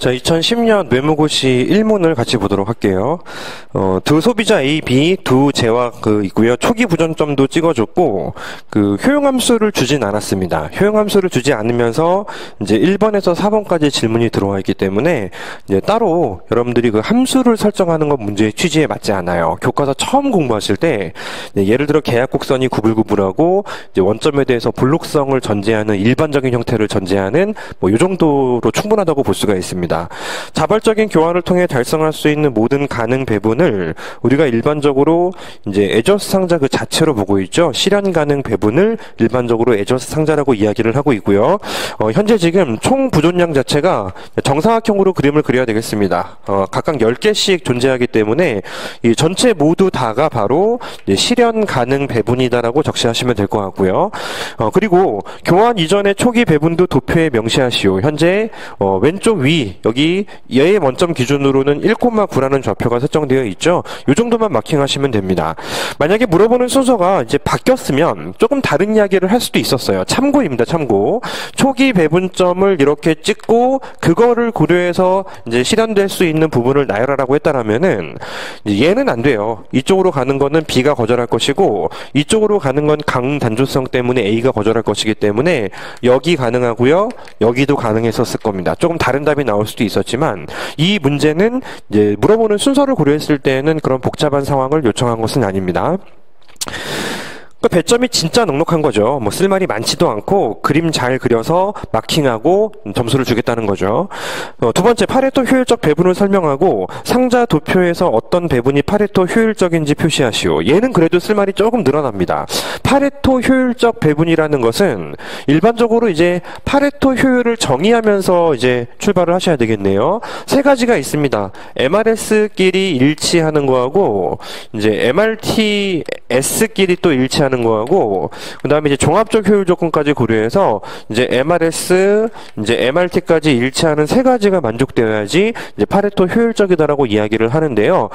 자, 2010년 뇌물고시 1문을 같이 보도록 할게요. 두 소비자 A, B 두 재화 있고요. 초기 부전점도 찍어줬고, 효용함수를 주진 않았습니다. 효용함수를 주지 않으면서 이제 1번에서 4번까지 질문이 들어와 있기 때문에 이제 따로 여러분들이 그 함수를 설정하는 건 문제의 취지에 맞지 않아요. 교과서 처음 공부하실 때 예를 들어 계약곡선이 구불구불하고 이제 원점에 대해서 불록성을 전제하는 일반적인 형태를 전제하는 이 정도로 충분하다고 볼 수가 있습니다. 자발적인 교환을 통해 달성할 수 있는 모든 가능 배분을 우리가 일반적으로 이제 에저스 상자 그 자체로 보고 있죠. 실현 가능 배분을 일반적으로 에저스 상자라고 이야기를 하고 있고요. 현재 지금 총 부존량 자체가 정사각형으로 그림을 그려야 되겠습니다. 각각 10개씩 존재하기 때문에 이 전체 모두 다가 바로 실현 가능 배분이다라고 적시하시면 될 것 같고요. 그리고 교환 이전의 초기 배분도 도표에 명시하시오. 현재 왼쪽 위 여기 얘의 원점 기준으로는 1,9라는 좌표가 설정되어 있죠. 이 정도만 마킹하시면 됩니다. 만약에 물어보는 순서가 이제 바뀌었으면 조금 다른 이야기를 할 수도 있었어요. 참고입니다. 참고. 초기 배분점을 이렇게 찍고 그거를 고려해서 이제 실현될 수 있는 부분을 나열하라고 했다라면은 얘는 안 돼요. 이쪽으로 가는 거는 B가 거절할 것이고 이쪽으로 가는 건 강단조성 때문에 A가 거절할 것이기 때문에 여기 가능하고요. 여기도 가능했었을 겁니다. 조금 다른 답이 나올 수도 있었지만 이 문제는 이제 물어보는 순서를 고려했을 때는 그런 복잡한 상황을 요청한 것은 아닙니다. 배점이 진짜 넉넉한 거죠. 쓸 말이 많지도 않고 그림 잘 그려서 마킹하고 점수를 주겠다는 거죠. 두 번째, 파레토 효율적 배분을 설명하고 상자 도표에서 어떤 배분이 파레토 효율적인지 표시하시오. 얘는 그래도 쓸 말이 조금 늘어납니다. 파레토 효율적 배분이라는 것은 일반적으로 이제 파레토 효율을 정의하면서 이제 출발을 하셔야 되겠네요. 세 가지가 있습니다. MRS끼리 일치하는 거하고 이제 MRTS끼리 또 일치하는 거하고 그 다음에 이제 종합적 효율 조건까지 고려해서 이제 MRS, 이제 MRT까지 일치하는 세 가지가 만족되어야지 이제 파레토 효율적이다라고 이야기를 하는데요.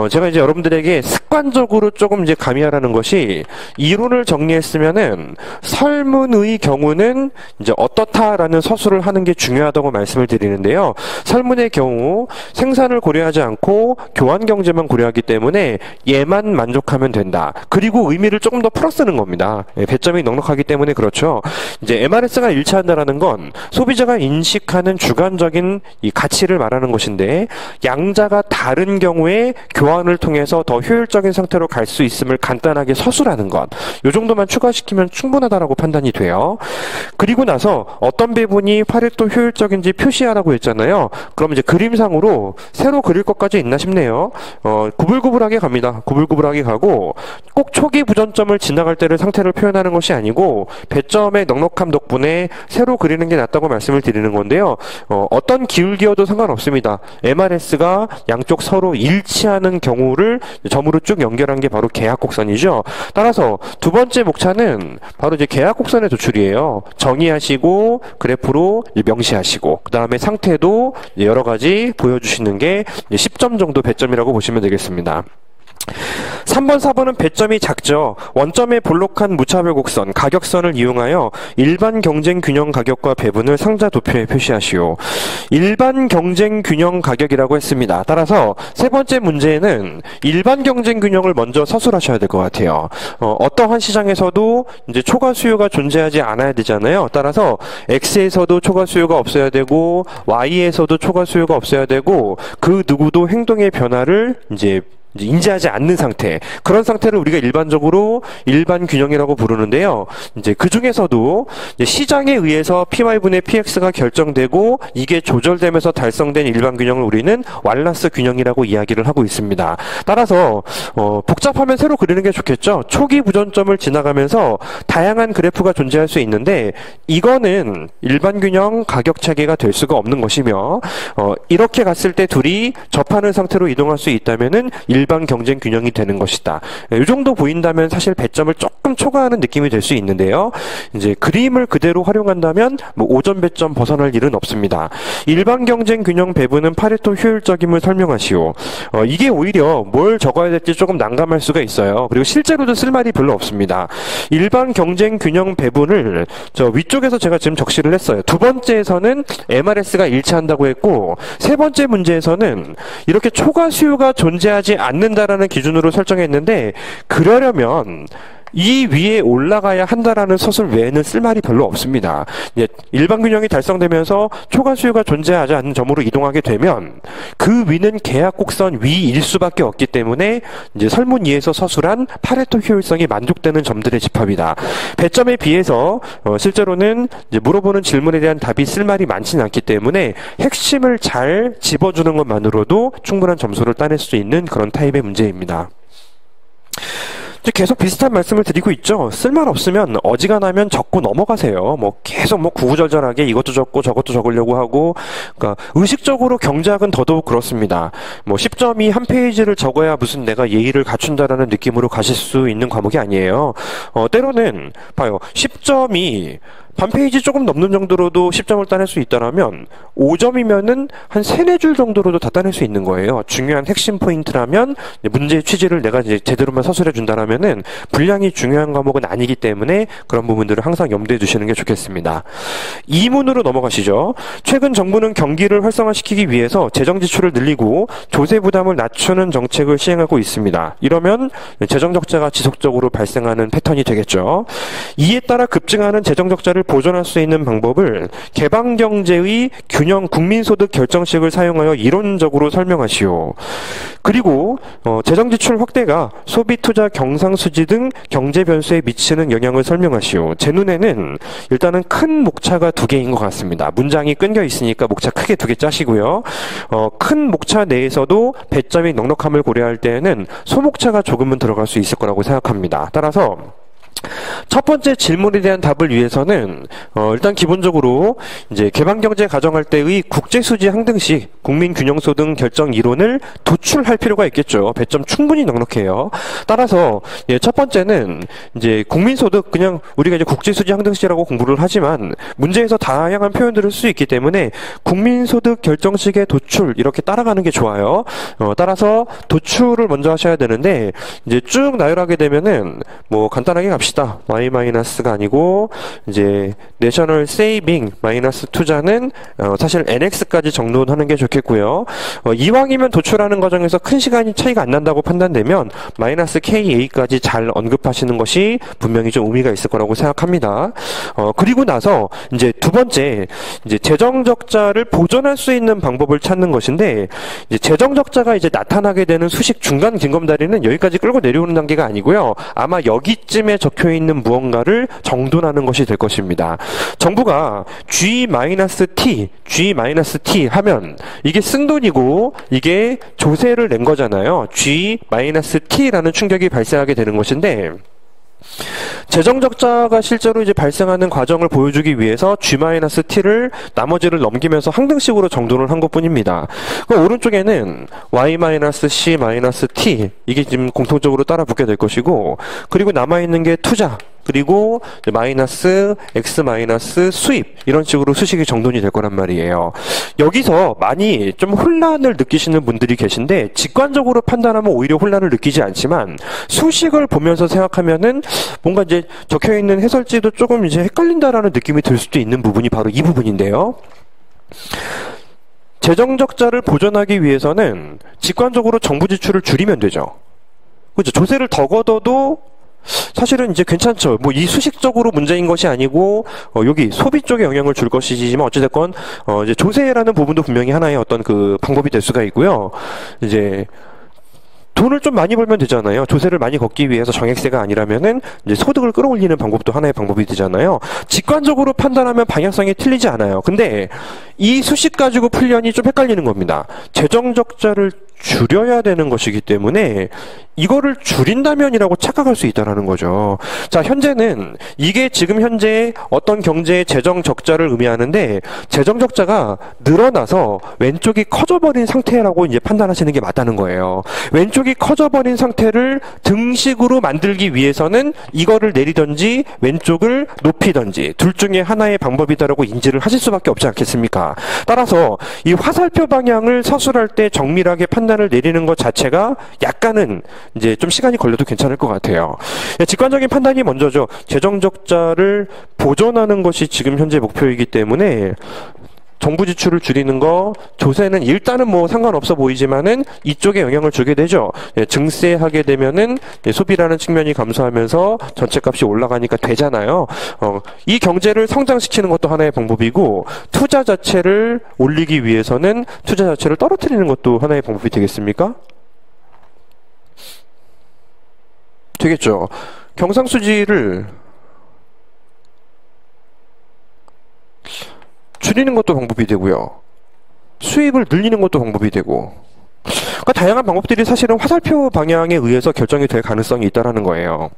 제가 이제 여러분들에게 습관적으로 조금 이제 가미하라는 것이 이론을 정리했으면은 설문의 경우는 이제 어떻다라는 서술을 하는 게 중요하다고 말씀을 드리는데요. 설문의 경우 생산을 고려하지 않고 교환 경제만 고려하기 때문에 얘만 만족하면 된다. 그리고 의미를 조금 더 쓰는 겁니다. 배점이 넉넉하기 때문에 그렇죠. 이제 MRS가 일치한다라는 건 소비자가 인식하는 주관적인 이 가치를 말하는 것인데 양자가 다른 경우에 교환을 통해서 더 효율적인 상태로 갈 수 있음을 간단하게 서술하는 것. 이 정도만 추가시키면 충분하다라고 판단이 돼요. 그리고 나서 어떤 배분이 파레토 효율적인지 표시하라고 했잖아요. 그럼 이제 그림상으로 새로 그릴 것까지 있나 싶네요. 구불구불하게 갑니다. 구불구불하게 가고 꼭 초기 부전점을 지나갈 때를 상태를 표현하는 것이 아니고 배점의 넉넉함 덕분에 새로 그리는 게 낫다고 말씀을 드리는 건데요. 어떤 기울기여도 상관없습니다. MRS가 양쪽 서로 일치하는 경우를 점으로 쭉 연결한 게 바로 계약곡선이죠. 따라서 두 번째 목차는 바로 이제 계약곡선의 도출이에요. 정의하시고 그래프로 명시하시고 그 다음에 상태도 여러 가지 보여주시는 게 10점 정도 배점이라고 보시면 되겠습니다. 3번, 4번은 배점이 작죠. 원점에 볼록한 무차별 곡선, 가격선을 이용하여 일반 경쟁 균형 가격과 배분을 상자 도표에 표시하시오. 일반 경쟁 균형 가격이라고 했습니다. 따라서 세 번째 문제에는 일반 경쟁 균형을 먼저 서술하셔야 될 것 같아요. 어떠한 시장에서도 이제 초과 수요가 존재하지 않아야 되잖아요. 따라서 X에서도 초과 수요가 없어야 되고 Y에서도 초과 수요가 없어야 되고 그 누구도 행동의 변화를 이제 인지하지 않는 상태, 그런 상태를 우리가 일반적으로 일반 균형이라고 부르는데요. 이제 그 중에서도 시장에 의해서 PY분의 PX가 결정되고 이게 조절되면서 달성된 일반 균형을 우리는 왈라스 균형이라고 이야기를 하고 있습니다. 따라서 복잡하면 새로 그리는 게 좋겠죠. 초기 부전점을 지나가면서 다양한 그래프가 존재할 수 있는데 이거는 일반 균형 가격 체계가 될 수가 없는 것이며 이렇게 갔을 때 둘이 접하는 상태로 이동할 수 있다면은 일반 경쟁 균형이 되는 것이다. 이 정도 보인다면 사실 배점을 조금 초과하는 느낌이 될 수 있는데요. 이제 그림을 그대로 활용한다면 뭐 5점 배점 벗어날 일은 없습니다. 일반 경쟁 균형 배분은 파레토 효율적임을 설명하시오. 이게 오히려 뭘 적어야 될지 조금 난감할 수가 있어요. 그리고 실제로도 쓸 말이 별로 없습니다. 일반 경쟁 균형 배분을 저 위쪽에서 제가 지금 적시를 했어요. 두 번째에서는 MRS가 일치한다고 했고, 세 번째 문제에서는 이렇게 초과 수요가 존재하지 않는다라는 기준으로 설정했는데, 그러려면 이 위에 올라가야 한다라는 서술 외에는 쓸 말이 별로 없습니다. 일반 균형이 달성되면서 초과 수요가 존재하지 않는 점으로 이동하게 되면 그 위는 계약 곡선 위일 수밖에 없기 때문에 이제 설문 2에서 서술한 파레토 효율성이 만족되는 점들의 집합이다. 배점에 비해서 실제로는 이제 물어보는 질문에 대한 답이 쓸 말이 많지는 않기 때문에 핵심을 잘 집어주는 것만으로도 충분한 점수를 따낼 수 있는 그런 타입의 문제입니다. 계속 비슷한 말씀을 드리고 있죠. 쓸말 없으면 어지간하면 적고 넘어가세요. 뭐 계속 뭐 구구절절하게 이것도 적고 저것도 적으려고 하고, 그러니까 의식적으로 경작은 더더욱 그렇습니다. 뭐 10점이 한 페이지를 적어야 무슨 내가 예의를 갖춘다라는 느낌으로 가실 수 있는 과목이 아니에요. 때로는 봐요. 10점이 반 페이지 조금 넘는 정도로도 10점을 따낼 수 있다라면 5점이면은 한 3-4줄 정도로도 다 따낼 수 있는 거예요. 중요한 핵심 포인트라면 문제의 취지를 내가 이제 제대로만 서술해 준다라면은 분량이 중요한 과목은 아니기 때문에 그런 부분들을 항상 염두에 두시는 게 좋겠습니다. 2문으로 넘어가시죠. 최근 정부는 경기를 활성화시키기 위해서 재정 지출을 늘리고 조세 부담을 낮추는 정책을 시행하고 있습니다. 이러면 재정 적자가 지속적으로 발생하는 패턴이 되겠죠. 이에 따라 급증하는 재정 적자를 보존할 수 있는 방법을 개방경제의 균형 국민소득 결정식을 사용하여 이론적으로 설명하시오. 그리고 재정지출 확대가 소비, 투자, 경상수지 등 경제 변수에 미치는 영향을 설명하시오. 제 눈에는 일단은 큰 목차가 2개인 것 같습니다. 문장이 끊겨 있으니까 목차 크게 2개 짜시고요. 큰 목차 내에서도 배점이 넉넉함을 고려할 때에는 소목차가 조금은 들어갈 수 있을 거라고 생각합니다. 따라서 첫 번째 질문에 대한 답을 위해서는 일단 기본적으로 이제 개방경제 가정할 때의 국제수지 항등식 국민균형소득 결정 이론을 도출할 필요가 있겠죠. 배점 충분히 넉넉해요. 따라서 첫 번째는 이제 국민소득, 그냥 우리가 이제 국제수지 항등식이라고 공부를 하지만 문제에서 다양한 표현들을 쓸 수 있기 때문에 국민소득 결정식의 도출 이렇게 따라가는 게 좋아요. 따라서 도출을 먼저 하셔야 되는데 이제 쭉 나열하게 되면은 뭐 간단하게 갑시다. Y-가 아니고 이제 내셔널 세이빙 마이너스 투자는 사실 NX까지 정돈하는 게 좋겠고요. 이왕이면 도출하는 과정에서 큰 시간이 차이가 안 난다고 판단되면 마이너스 KA까지 잘 언급하시는 것이 분명히 좀 의미가 있을 거라고 생각합니다. 그리고 나서 이제 두 번째 이제 재정 적자를 보존할 수 있는 방법을 찾는 것인데, 이제 재정 적자가 이제 나타나게 되는 수식 중간 గిం검다리는 여기까지 끌고 내려오는 단계가 아니고요. 아마 여기쯤에 적혀 있는 무언가를 정돈하는 것이 될 것입니다. 정부가 G-T 하면 이게 쓴돈이고 이게 조세를 낸 거잖아요. G-T라는 충격이 발생하게 되는 것인데, 재정 적자가 실제로 이제 발생하는 과정을 보여주기 위해서 G-T를 나머지를 넘기면서 항등식으로 정돈을 한 것뿐입니다. 그 오른쪽에는 Y-C-T 이게 지금 공통적으로 따라 붙게 될 것이고, 그리고 남아있는 게 투자, 그리고 마이너스 X 마이너스 수입, 이런 식으로 수식이 정돈이 될 거란 말이에요. 여기서 많이 좀 혼란을 느끼시는 분들이 계신데, 직관적으로 판단하면 오히려 혼란을 느끼지 않지만 수식을 보면서 생각하면은 뭔가 이제 적혀있는 해설지도 조금 이제 헷갈린다라는 느낌이 들 수도 있는 부분이 바로 이 부분인데요. 재정 적자를 보존하기 위해서는 직관적으로 정부 지출을 줄이면 되죠. 그렇죠. 조세를 더 걷어도 사실은 이제 괜찮죠. 뭐 이 수식적으로 문제인 것이 아니고 여기 소비 쪽에 영향을 줄 것이지만 어찌됐건 이제 조세라는 부분도 분명히 하나의 어떤 그 방법이 될 수가 있고요. 이제 돈을 좀 많이 벌면 되잖아요. 조세를 많이 걷기 위해서 정액세가 아니라면은 이제 소득을 끌어올리는 방법도 하나의 방법이 되잖아요. 직관적으로 판단하면 방향성이 틀리지 않아요. 근데 이 수식 가지고 풀려니 좀 헷갈리는 겁니다. 재정 적자를 줄여야 되는 것이기 때문에 이거를 줄인다면이라고 착각할 수 있다는 거죠. 자, 현재는 이게 지금 현재 어떤 경제의 재정 적자를 의미하는데 재정 적자가 늘어나서 왼쪽이 커져버린 상태라고 이제 판단하시는 게 맞다는 거예요. 왼쪽이 커져버린 상태를 등식으로 만들기 위해서는 이거를 내리든지 왼쪽을 높이든지 둘 중에 하나의 방법이다라고 인지를 하실 수밖에 없지 않겠습니까? 따라서 이 화살표 방향을 서술할 때 정밀하게 판단을 내리는 것 자체가 약간은 이제 좀 시간이 걸려도 괜찮을 것 같아요. 직관적인 판단이 먼저죠. 재정 적자를 보존하는 것이 지금 현재 목표이기 때문에 정부 지출을 줄이는 거, 조세는 일단은 뭐 상관없어 보이지만은 이쪽에 영향을 주게 되죠. 증세하게 되면은 소비라는 측면이 감소하면서 전체값이 올라가니까 되잖아요. 이 경제를 성장시키는 것도 하나의 방법이고, 투자 자체를 올리기 위해서는 투자 자체를 떨어뜨리는 것도 하나의 방법이 되겠습니까? 되겠죠. 경상수지를 줄이는 것도 방법이 되고요. 수입을 늘리는 것도 방법이 되고. 그러니까 다양한 방법들이 사실은 화살표 방향에 의해서 결정이 될 가능성이 있다는 거예요.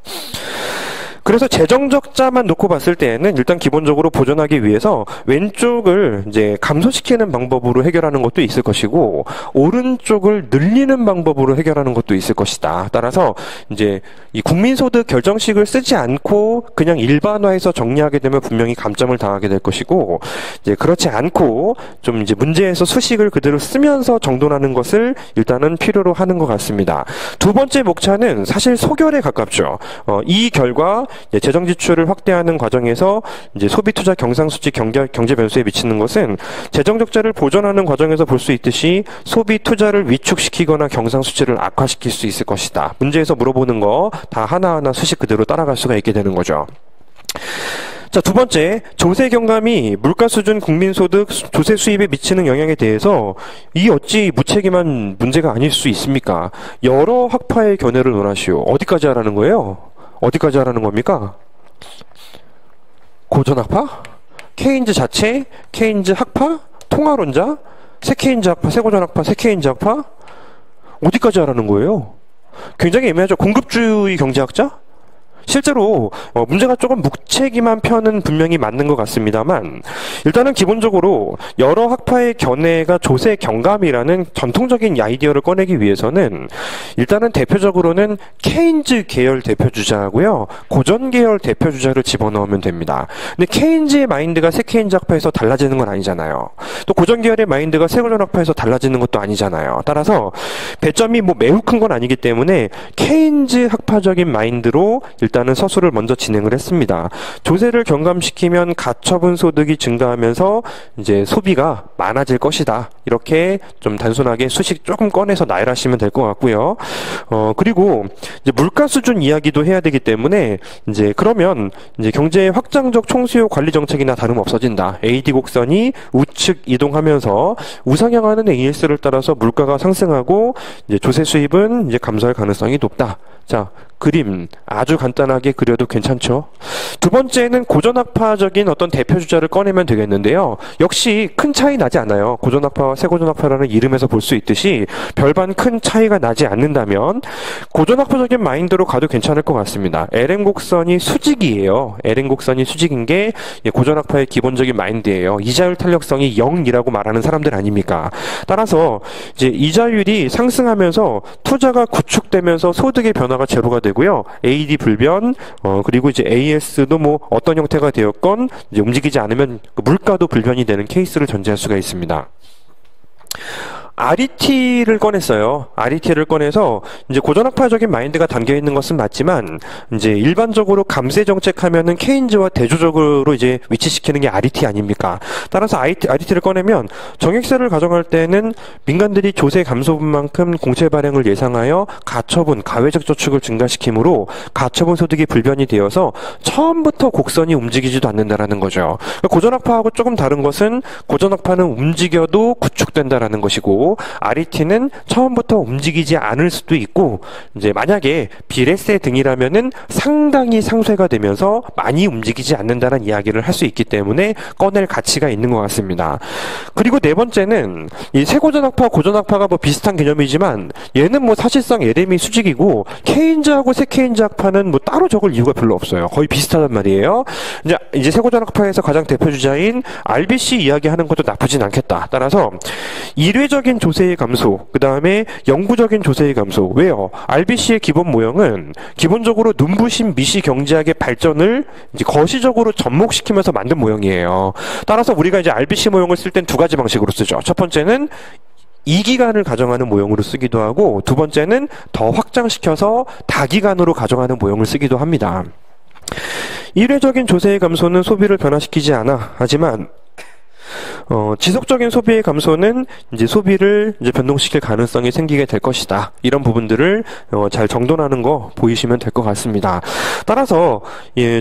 그래서 재정 적자만 놓고 봤을 때에는 일단 기본적으로 보존하기 위해서 왼쪽을 이제 감소시키는 방법으로 해결하는 것도 있을 것이고, 오른쪽을 늘리는 방법으로 해결하는 것도 있을 것이다. 따라서 이제 이 국민소득 결정식을 쓰지 않고 그냥 일반화해서 정리하게 되면 분명히 감점을 당하게 될 것이고, 이제 그렇지 않고 좀 이제 문제에서 수식을 그대로 쓰면서 정돈하는 것을 일단은 필요로 하는 것 같습니다. 두 번째 목차는 사실 소결에 가깝죠. 이 결과 재정 지출을 확대하는 과정에서 이제 소비 투자 경상수지 경제 변수에 미치는 것은 재정 적자를 보존하는 과정에서 볼 수 있듯이 소비 투자를 위축시키거나 경상수지를 악화시킬 수 있을 것이다. 문제에서 물어보는 거 다 하나하나 수식 그대로 따라갈 수가 있게 되는 거죠. 자, 두 번째, 조세 경감이 물가 수준 국민소득 조세 수입에 미치는 영향에 대해서 이 어찌 무책임한 문제가 아닐 수 있습니까? 여러 학파의 견해를 논하시오. 어디까지 하라는 거예요? 어디까지 하라는 겁니까? 고전학파? 케인즈 자체? 케인즈 학파? 통화론자? 새케인즈 학파? 새고전학파? 새케인즈 학파? 어디까지 하라는 거예요? 굉장히 애매하죠. 공급주의 경제학자? 실제로 문제가 조금 묵책임한 편은 분명히 맞는 것 같습니다만, 일단은 기본적으로 여러 학파의 견해가 조세 경감이라는 전통적인 아이디어를 꺼내기 위해서는 일단은 대표적으로는 케인즈 계열 대표주자고요, 고전 계열 대표주자를 집어넣으면 됩니다. 근데 케인즈의 마인드가 새 케인즈 학파에서 달라지는 건 아니잖아요. 또 고전 계열의 마인드가 새 고전 학파에서 달라지는 것도 아니잖아요. 따라서 배점이 뭐 매우 큰 건 아니기 때문에 케인즈 학파적인 마인드로 일단은 서술을 먼저 진행을 했습니다. 조세를 경감시키면 가처분 소득이 증가하면서 이제 소비가 많아질 것이다. 이렇게 좀 단순하게 수식 조금 꺼내서 나열하시면 될 것 같고요. 그리고 이제 물가 수준 이야기도 해야 되기 때문에 이제 그러면 이제 경제의 확장적 총수요 관리 정책이나 다름 없어진다. AD 곡선이 우측 이동하면서 우상향하는 AS를 따라서 물가가 상승하고 이제 조세 수입은 이제 감소할 가능성이 높다. 자, 그림 아주 간단하게 그려도 괜찮죠? 두 번째는 고전학파적인 어떤 대표주자를 꺼내면 되겠는데요. 역시 큰 차이 나지 않아요. 고전학파와 새고전학파라는 이름에서 볼 수 있듯이 별반 큰 차이가 나지 않는다면 고전학파적인 마인드로 가도 괜찮을 것 같습니다. LM 곡선이 수직이에요. LM 곡선이 수직인 게 고전학파의 기본적인 마인드예요. 이자율 탄력성이 0이라고 말하는 사람들 아닙니까? 따라서 이제 이자율이 상승하면서 투자가 구축되면서 소득의 변화가 제로가 되고요. AD 불변, 그리고 이제 AS도 뭐 어떤 형태가 되었건 이제 움직이지 않으면 물가도 불변이 되는 케이스를 전제할 수가 있습니다. RET를 꺼냈어요. RET를 꺼내서 이제 고전학파적인 마인드가 담겨 있는 것은 맞지만 이제 일반적으로 감세 정책 하면은 케인즈와 대조적으로 이제 위치시키는 게 RET 아닙니까? 따라서 RET를 꺼내면 정액세를 가정할 때는 민간들이 조세 감소분만큼 공채 발행을 예상하여 가처분, 가외적 저축을 증가시키므로 가처분 소득이 불변이 되어서 처음부터 곡선이 움직이지도 않는다라는 거죠. 고전학파하고 조금 다른 것은 고전학파는 움직여도 구축된다라는 것이고, 있고 RET는 처음부터 움직이지 않을 수도 있고 이제 만약에 비례세 등이라면은 상당히 상쇄가 되면서 많이 움직이지 않는다는 이야기를 할 수 있기 때문에 꺼낼 가치가 있는 것 같습니다. 그리고 네 번째는 이 세고전학파, 고전학파가 뭐 비슷한 개념이지만 얘는 뭐 사실상 LM이 수직이고 케인즈하고 세케인즈 학파는 뭐 따로 적을 이유가 별로 없어요. 거의 비슷하단 말이에요. 이제 세고전학파에서 가장 대표 주자인 RBC 이야기하는 것도 나쁘진 않겠다. 따라서 일회적인 조세의 감소, 그 다음에 영구적인 조세의 감소. 왜요? RBC의 기본 모형은 기본적으로 눈부신 미시 경제학의 발전을 이제 거시적으로 접목시키면서 만든 모형이에요. 따라서 우리가 이제 RBC 모형을 쓸 땐 두 가지 방식으로 쓰죠. 첫 번째는 이기간을 가정하는 모형으로 쓰기도 하고, 두 번째는 더 확장시켜서 다기간으로 가정하는 모형을 쓰기도 합니다. 일회적인 조세의 감소는 소비를 변화시키지 않아. 하지만 지속적인 소비의 감소는 이제 소비를 이제 변동시킬 가능성이 생기게 될 것이다. 이런 부분들을 잘 정돈하는 거 보이시면 될 것 같습니다. 따라서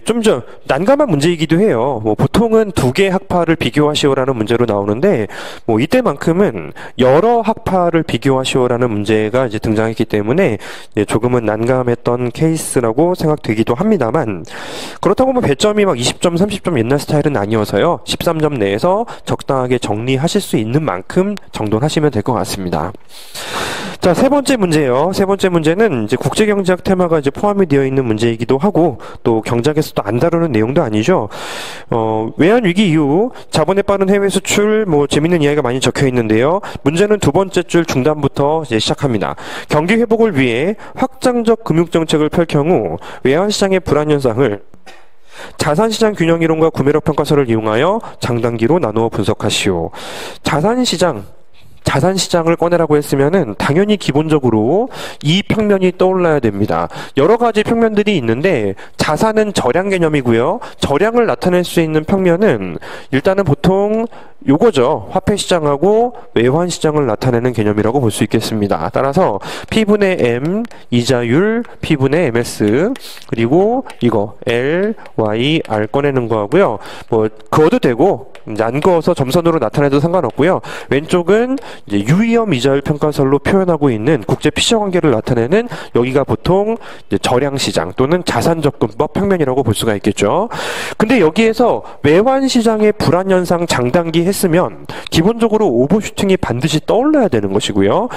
좀 난감한 문제이기도 해요. 뭐 보통은 두 개의 학파를 비교하시오라는 문제로 나오는데 뭐 이때만큼은 여러 학파를 비교하시오라는 문제가 이제 등장했기 때문에 조금은 난감했던 케이스라고 생각되기도 합니다만, 그렇다고 뭐 배점이 막 20점, 30점 옛날 스타일은 아니어서요. 13점 내에서 적당하게 정리하실 수 있는 만큼 정돈하시면 될 것 같습니다. 자, 세 번째 문제예요. 세 번째 문제는 이제 국제경제학 테마가 이제 포함이 되어 있는 문제이기도 하고, 또 경제학에서도 안 다루는 내용도 아니죠. 외환위기 이후 자본에 빠른 해외 수출, 뭐 재밌는 이야기가 많이 적혀 있는데요. 문제는 두 번째 줄 중단부터 이제 시작합니다. 경기 회복을 위해 확장적 금융정책을 펼 경우 외환시장의 불안 현상을 자산시장 균형이론과 구매력 평가서를 이용하여 장단기로 나누어 분석하시오. 자산시장을 꺼내라고 했으면은 당연히 기본적으로 이 평면이 떠올라야 됩니다. 여러 가지 평면들이 있는데 자산은 절량 개념이고요. 절량을 나타낼 수 있는 평면은 일단은 보통 요거죠. 화폐시장하고 외환시장을 나타내는 개념이라고 볼 수 있겠습니다. 따라서 P분의 M, 이자율, P분의 MS, 그리고 이거 L, Y, R 꺼내는 거 하고요. 뭐 그어도 되고 안 그어서 점선으로 나타내도 상관없고요. 왼쪽은 이제 유의엄 이자율 평가설로 표현하고 있는 국제 피셔 관계를 나타내는, 여기가 보통 이제 절량시장 또는 자산접근법 평면이라고 볼 수가 있겠죠. 근데 여기에서 외환시장의 불안 현상 장단기 했으면 기본적으로 오버슈팅이 반드시 떠올라야 되는 것이고요.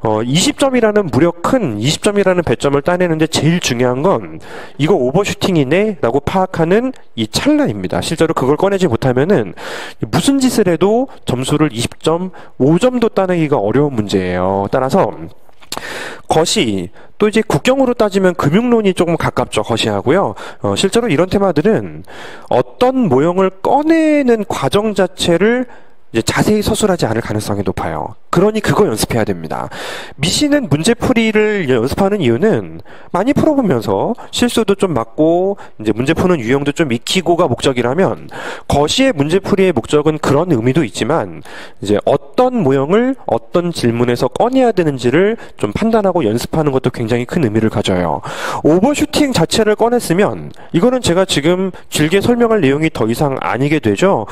20점이라는 무려 큰 20점이라는 배점을 따내는데 제일 중요한 건 이거 오버슈팅이네 라고 파악하는 이 찰나입니다. 실제로 그걸 꺼내지 못하면은 무슨 짓을 해도 점수를 20점, 5점도 따내기가 어려운 문제예요. 따라서 거시, 또 이제 국경으로 따지면 금융론이 조금 가깝죠. 거시하고요. 실제로 이런 테마들은 어떤 모형을 꺼내는 과정 자체를 이제 자세히 서술하지 않을 가능성이 높아요. 그러니 그거 연습해야 됩니다. 미시는 문제풀이를 연습하는 이유는 많이 풀어보면서 실수도 좀 막고 이제 문제 푸는 유형도 좀 익히고가 목적이라면, 거시의 문제풀이의 목적은 그런 의미도 있지만 이제 어떤 모형을 어떤 질문에서 꺼내야 되는지를 좀 판단하고 연습하는 것도 굉장히 큰 의미를 가져요. 오버슈팅 자체를 꺼냈으면 이거는 제가 지금 길게 설명할 내용이 더 이상 아니게 되죠.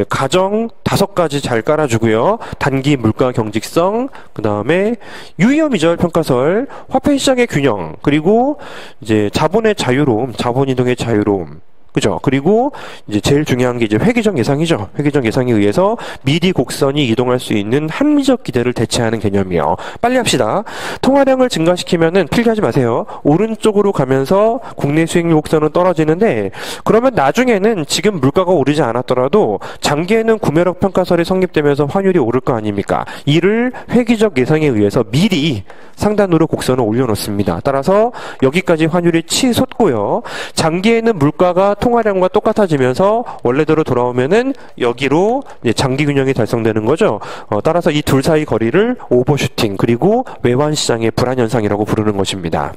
가정 5가지 잘 깔아주고요. 단기 물가 경직성, 그 다음에 유의엄 이자율 평가설, 화폐 시장의 균형, 그리고 이제 자본의 자유로움, 자본 이동의 자유로움. 그죠? 그리고 이제 제일 중요한 게 이제 회귀적 예상이죠. 회귀적 예상에 의해서 미리 곡선이 이동할 수 있는 합리적 기대를 대체하는 개념이요. 빨리 합시다. 통화량을 증가시키면은 필기하지 마세요. 오른쪽으로 가면서 국내 수익률 곡선은 떨어지는데, 그러면 나중에는 지금 물가가 오르지 않았더라도 장기에는 구매력 평가설이 성립되면서 환율이 오를 거 아닙니까? 이를 회귀적 예상에 의해서 미리 상단으로 곡선을 올려놓습니다. 따라서 여기까지 환율이 치솟고요. 장기에는 물가가 통화량과 똑같아지면서 원래대로 돌아오면은 여기로 장기 균형이 달성되는 거죠. 따라서 이 둘 사이 거리를 오버슈팅, 그리고 외환시장의 불안 현상이라고 부르는 것입니다.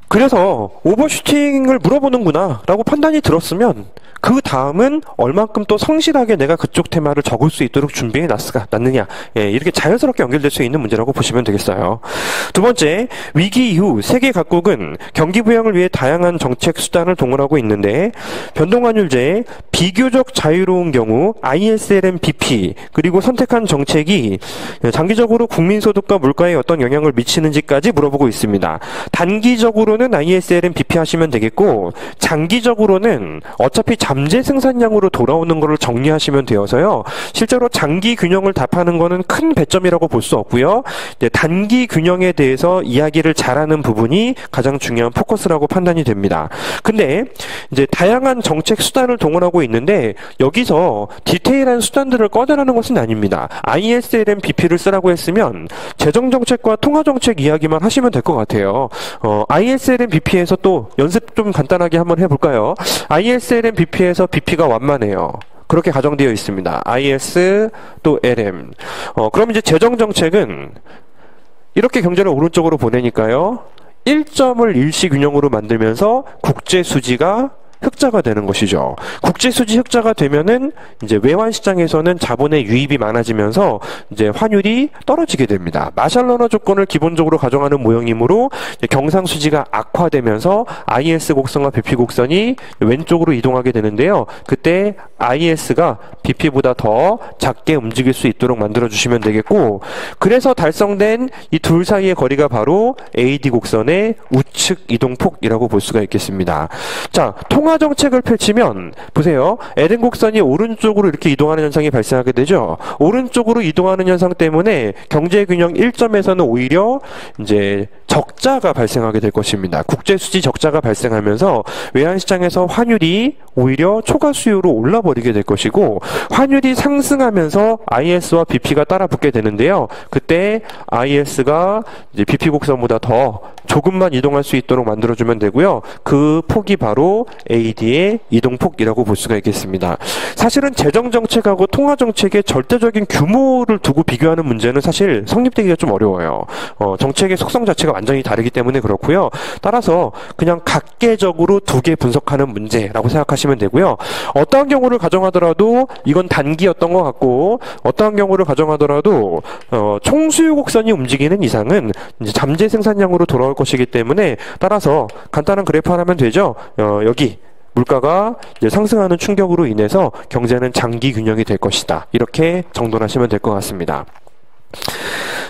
그래서 오버슈팅을 물어보는구나 라고 판단이 들었으면 그 다음은 얼만큼 또 성실하게 내가 그쪽 테마를 적을 수 있도록 준비해 놨느냐, 이렇게 자연스럽게 연결될 수 있는 문제라고 보시면 되겠어요. 두 번째, 위기 이후 세계 각국은 경기 부양을 위해 다양한 정책 수단을 동원하고 있는데 변동환율제, 비교적 자유로운 경우 ISLM BP 그리고 선택한 정책이 장기적으로 국민소득과 물가에 어떤 영향을 미치는지까지 물어보고 있습니다. 단기적으로는 ISLM BP 하시면 되겠고 장기적으로는 어차피 잠재 생산량으로 돌아오는 것을 정리하시면 되어서요. 실제로 장기 균형을 답하는 것은 큰 배점이라고 볼 수 없고요. 단기 균형에 대해서 이야기를 잘하는 부분이 가장 중요한 포커스라고 판단이 됩니다. 근데 이제 다양한 정책 수단을 동원하고 있는데 여기서 디테일한 수단들을 꺼내라는 것은 아닙니다. ISLM BP를 쓰라고 했으면 재정정책과 통화정책 이야기만 하시면 될 것 같아요. ISLM BP에서 또 연습 좀 간단하게 한번 해볼까요? ISLM BP에서 BP가 완만해요. 그렇게 가정되어 있습니다. IS 또 LM. 그럼 이제 재정정책은 이렇게 경제를 오른쪽으로 보내니까요. 1점을 일시균형으로 만들면서 국제수지가 흑자가 되는 것이죠. 국제수지 흑자가 되면은 이제 외환 시장에서는 자본의 유입이 많아지면서 이제 환율이 떨어지게 됩니다. 마샬러너 조건을 기본적으로 가정하는 모형이므로 경상수지가 악화되면서 IS 곡선과 BP 곡선이 왼쪽으로 이동하게 되는데요. 그때 IS가 BP보다 더 작게 움직일 수 있도록 만들어 주시면 되겠고, 그래서 달성된 이 둘 사이의 거리가 바로 AD 곡선의 우측 이동폭이라고 볼 수가 있겠습니다. 자, 통화 정책을 펼치면 보세요. LN 곡선이 오른쪽으로 이렇게 이동하는 현상이 발생하게 되죠. 오른쪽으로 이동하는 현상 때문에 경제균형 1점에서는 오히려 이제 적자가 발생하게 될 것입니다. 국제수지 적자가 발생하면서 외환시장에서 환율이 오히려 초과 수요로 올라버리게 될 것이고, 환율이 상승하면서 IS와 BP가 따라 붙게 되는데요. 그때 IS가 이제 BP 곡선보다 더 조금만 이동할 수 있도록 만들어주면 되고요. 그 폭이 바로 AD의 이동폭이라고 볼 수가 있겠습니다. 사실은 재정정책하고 통화정책의 절대적인 규모를 두고 비교하는 문제는 사실 성립되기가 좀 어려워요. 정책의 속성 자체가 완전히 다르기 때문에 그렇고요. 따라서 그냥 각계적으로 두 개 분석하는 문제라고 생각하시면 되고요. 어떠한 경우를 가정하더라도 이건 단기였던 것 같고, 어떠한 경우를 가정하더라도 총수요 곡선이 움직이는 이상은 이제 잠재 생산량으로 돌아올 것이기 때문에, 따라서 간단한 그래프 하나면 되죠. 여기 물가가 이제 상승하는 충격으로 인해서 경제는 장기 균형이 될 것이다. 이렇게 정돈하시면 될 것 같습니다.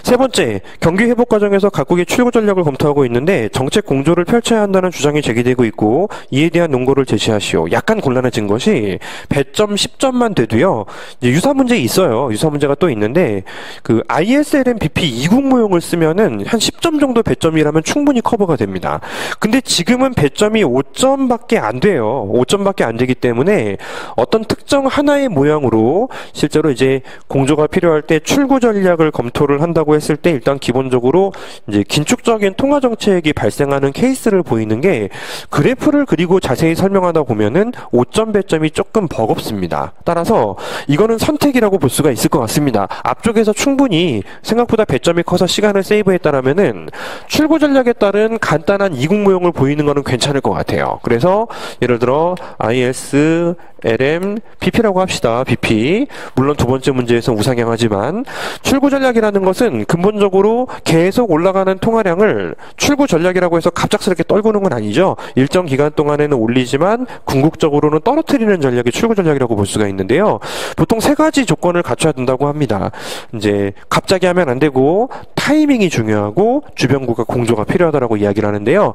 세 번째, 경기 회복 과정에서 각국의 출구 전략을 검토하고 있는데 정책 공조를 펼쳐야 한다는 주장이 제기되고 있고, 이에 대한 논거를 제시하시오. 약간 곤란해진 것이 배점 10점만 돼도요, 이제 유사 문제 있어요. 유사 문제가 또 있는데, 그 ISLM BP 이국 모형을 쓰면은 한 10점 정도 배점이라면 충분히 커버가 됩니다. 근데 지금은 배점이 5점밖에 안 돼요. 5점밖에 안 되기 때문에 어떤 특정 하나의 모양으로 실제로 이제 공조가 필요할 때 출구 전략을 검토를 한다고 했을 때 일단 기본적으로 이제 긴축적인 통화 정책이 발생하는 케이스를 보이는 게, 그래프를 그리고 자세히 설명하다 보면은 5점 배점이 조금 버겁습니다. 따라서 이거는 선택이라고 볼 수가 있을 것 같습니다. 앞쪽에서 충분히 생각보다 배점이 커서 시간을 세이브했다라면은 출구 전략에 따른 간단한 이국 모형을 보이는 거는 괜찮을 것 같아요. 그래서 예를 들어 IS, LM, BP라고 합시다. BP. 물론 두 번째 문제에서 우상향하지만 출구 전략이라는 것은 근본적으로 계속 올라가는 통화량을 출구 전략이라고 해서 갑작스럽게 떨구는 건 아니죠. 일정 기간 동안에는 올리지만 궁극적으로는 떨어뜨리는 전략이 출구 전략이라고 볼 수가 있는데요. 보통 세 가지 조건을 갖춰야 된다고 합니다. 이제 갑자기 하면 안 되고, 타이밍이 중요하고, 주변국가 공조가 필요하다라고 이야기를 하는데요.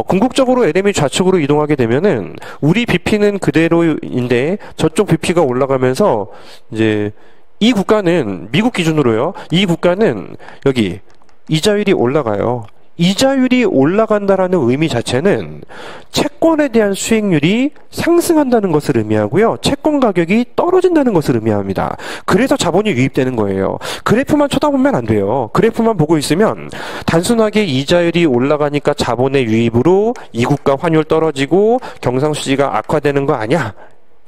궁극적으로 LM이 좌측으로 이동하게 되면은 우리 BP는 그대로인데 저쪽 BP가 올라가면서 이제 이 국가는 미국 기준으로요. 이 국가는 여기 이자율이 올라가요. 이자율이 올라간다라는 의미 자체는 채권에 대한 수익률이 상승한다는 것을 의미하고요. 채권 가격이 떨어진다는 것을 의미합니다. 그래서 자본이 유입되는 거예요. 그래프만 쳐다보면 안 돼요. 그래프만 보고 있으면 단순하게 이자율이 올라가니까 자본의 유입으로 이 국가 환율 떨어지고 경상수지가 악화되는 거 아니야?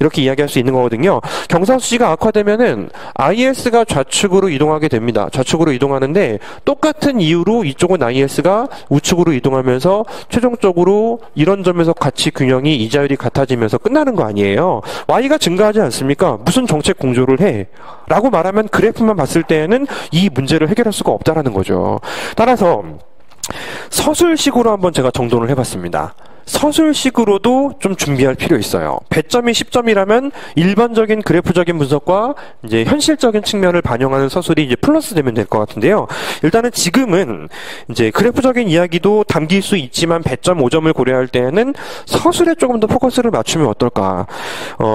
이렇게 이야기할 수 있는 거거든요. 경상수지가 악화되면은 IS가 좌측으로 이동하게 됩니다. 좌측으로 이동하는데 똑같은 이유로 이쪽은 IS가 우측으로 이동하면서 최종적으로 이런 점에서 가치 균형이 이자율이 같아지면서 끝나는 거 아니에요. Y가 증가하지 않습니까? 무슨 정책 공조를 해? 라고 말하면 그래프만 봤을 때에는 이 문제를 해결할 수가 없다라는 거죠. 따라서 서술식으로 한번 제가 정돈을 해봤습니다. 서술식으로도 좀 준비할 필요 있어요. 배점이 10점이라면 일반적인 그래프적인 분석과 이제 현실적인 측면을 반영하는 서술이 이제 플러스 되면 될 것 같은데요. 일단은 지금은 이제 그래프적인 이야기도 담길 수 있지만 배점 5점을 고려할 때에는 서술에 조금 더 포커스를 맞추면 어떨까.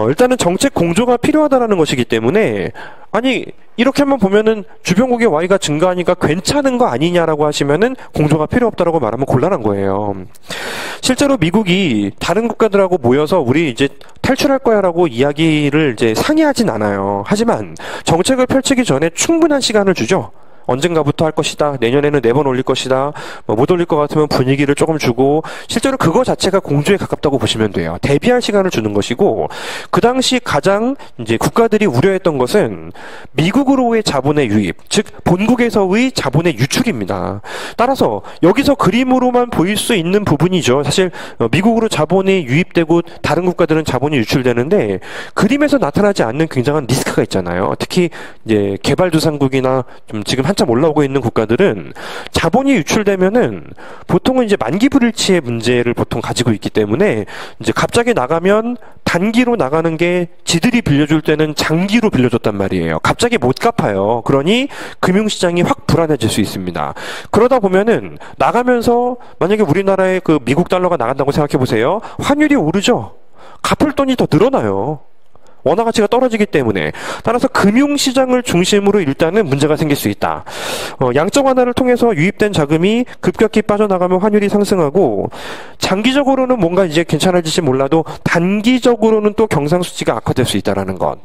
일단은 정책 공조가 필요하다라는 것이기 때문에 아니 이렇게 한번 보면은 주변국의 Y가 증가하니까 괜찮은 거 아니냐라고 하시면은 공조가 필요 없다라고 말하면 곤란한 거예요. 실제로 미국이 다른 국가들하고 모여서 우리 이제 탈출할 거야라고 이야기를 이제 상의하진 않아요. 하지만 정책을 펼치기 전에 충분한 시간을 주죠. 언젠가부터 할 것이다. 내년에는 4번 올릴 것이다. 못 올릴 것 같으면 분위기를 조금 주고 실제로 그거 자체가 공조에 가깝다고 보시면 돼요. 대비할 시간을 주는 것이고 그 당시 가장 이제 국가들이 우려했던 것은 미국으로의 자본의 유입, 즉 본국에서의 자본의 유출입니다. 따라서 여기서 그림으로만 보일 수 있는 부분이죠. 사실 미국으로 자본이 유입되고 다른 국가들은 자본이 유출되는데 그림에서 나타나지 않는 굉장한 리스크가 있잖아요. 특히 이제 개발도상국이나 좀 지금 한참 올라오고 있는 국가들은 자본이 유출되면은 보통은 이제 만기 불일치의 문제를 보통 가지고 있기 때문에 이제 갑자기 나가면 단기로 나가는 게 지들이 빌려줄 때는 장기로 빌려줬단 말이에요. 갑자기 못 갚아요. 그러니 금융시장이 확 불안해질 수 있습니다. 그러다 보면은 나가면서 만약에 우리나라의 그 미국 달러가 나간다고 생각해 보세요. 환율이 오르죠. 갚을 돈이 더 늘어나요. 원화 가치가 떨어지기 때문에. 따라서 금융시장을 중심으로 일단은 문제가 생길 수 있다. 양적 완화를 통해서 유입된 자금이 급격히 빠져나가면 환율이 상승하고 장기적으로는 뭔가 이제 괜찮아질지 몰라도 단기적으로는 또 경상수지가 악화될 수 있다는 것.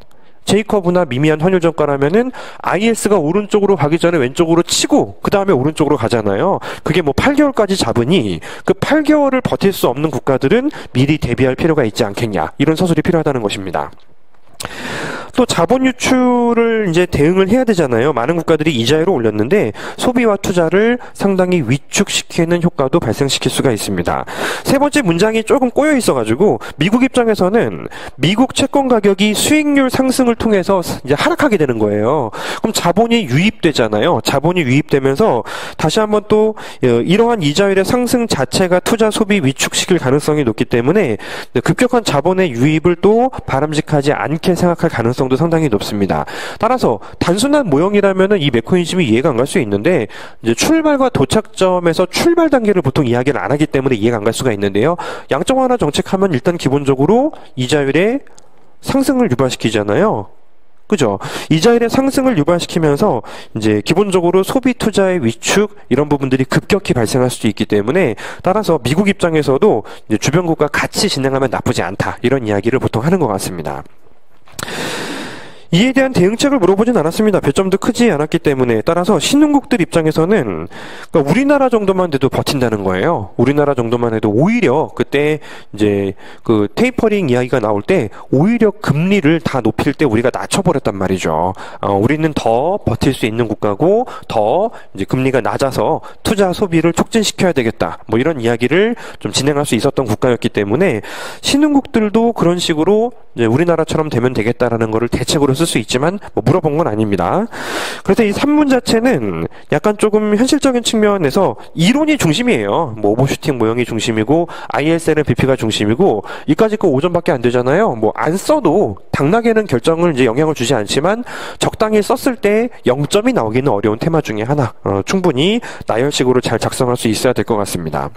J커브나 미미한 환율 전가라면은 IS가 오른쪽으로 가기 전에 왼쪽으로 치고 그 다음에 오른쪽으로 가잖아요. 그게 뭐 8개월까지 잡으니 그 8개월을 버틸 수 없는 국가들은 미리 대비할 필요가 있지 않겠냐. 이런 서술이 필요하다는 것입니다. 또 자본 유출을 이제 대응을 해야 되잖아요. 많은 국가들이 이자율을 올렸는데 소비와 투자를 상당히 위축시키는 효과도 발생시킬 수가 있습니다. 세 번째 문장이 조금 꼬여 있어가지고 미국 입장에서는 미국 채권 가격이 수익률 상승을 통해서 이제 하락하게 되는 거예요. 그럼 자본이 유입되잖아요. 자본이 유입되면서 다시 한번 또 이러한 이자율의 상승 자체가 투자 소비 위축시킬 가능성이 높기 때문에 급격한 자본의 유입을 또 바람직하지 않게 생각할 가능성도 상당히 높습니다. 따라서 단순한 모형이라면은 이 메커니즘이 이해가 안 갈 수 있는데 이제 출발과 도착점에서 출발 단계를 보통 이야기를 안 하기 때문에 이해가 안 갈 수가 있는데요. 양적 완화 정책하면 일단 기본적으로 이자율의 상승을 유발시키잖아요. 그죠? 이자율의 상승을 유발시키면서 이제 기본적으로 소비 투자의 위축 이런 부분들이 급격히 발생할 수도 있기 때문에 따라서 미국 입장에서도 이제 주변국과 같이 진행하면 나쁘지 않다 이런 이야기를 보통 하는 것 같습니다. 이에 대한 대응책을 물어보진 않았습니다. 배점도 크지 않았기 때문에. 따라서 신흥국들 입장에서는 그러니까 우리나라 정도만 돼도 버틴다는 거예요. 우리나라 정도만 해도 오히려 그때 이제 그 테이퍼링 이야기가 나올 때 오히려 금리를 다 높일 때 우리가 낮춰버렸단 말이죠. 우리는 더 버틸 수 있는 국가고 더 이제 금리가 낮아서 투자 소비를 촉진시켜야 되겠다. 뭐 이런 이야기를 좀 진행할 수 있었던 국가였기 때문에 신흥국들도 그런 식으로 이제 우리나라처럼 되면 되겠다라는 거를 대책으로 쓸 수 있지만 뭐 물어본 건 아닙니다. 그래서 이 산문 자체는 약간 조금 현실적인 측면에서 이론이 중심이에요. 뭐 오버슈팅 모형이 중심이고 ISL은 BP가 중심이고 이까지 거 5점밖에 안 되잖아요. 뭐 안 써도 당락에는 결정을 이제 영향을 주지 않지만 적당히 썼을 때 0점이 나오기는 어려운 테마 중에 하나. 충분히 나열식으로 잘 작성할 수 있어야 될 것 같습니다.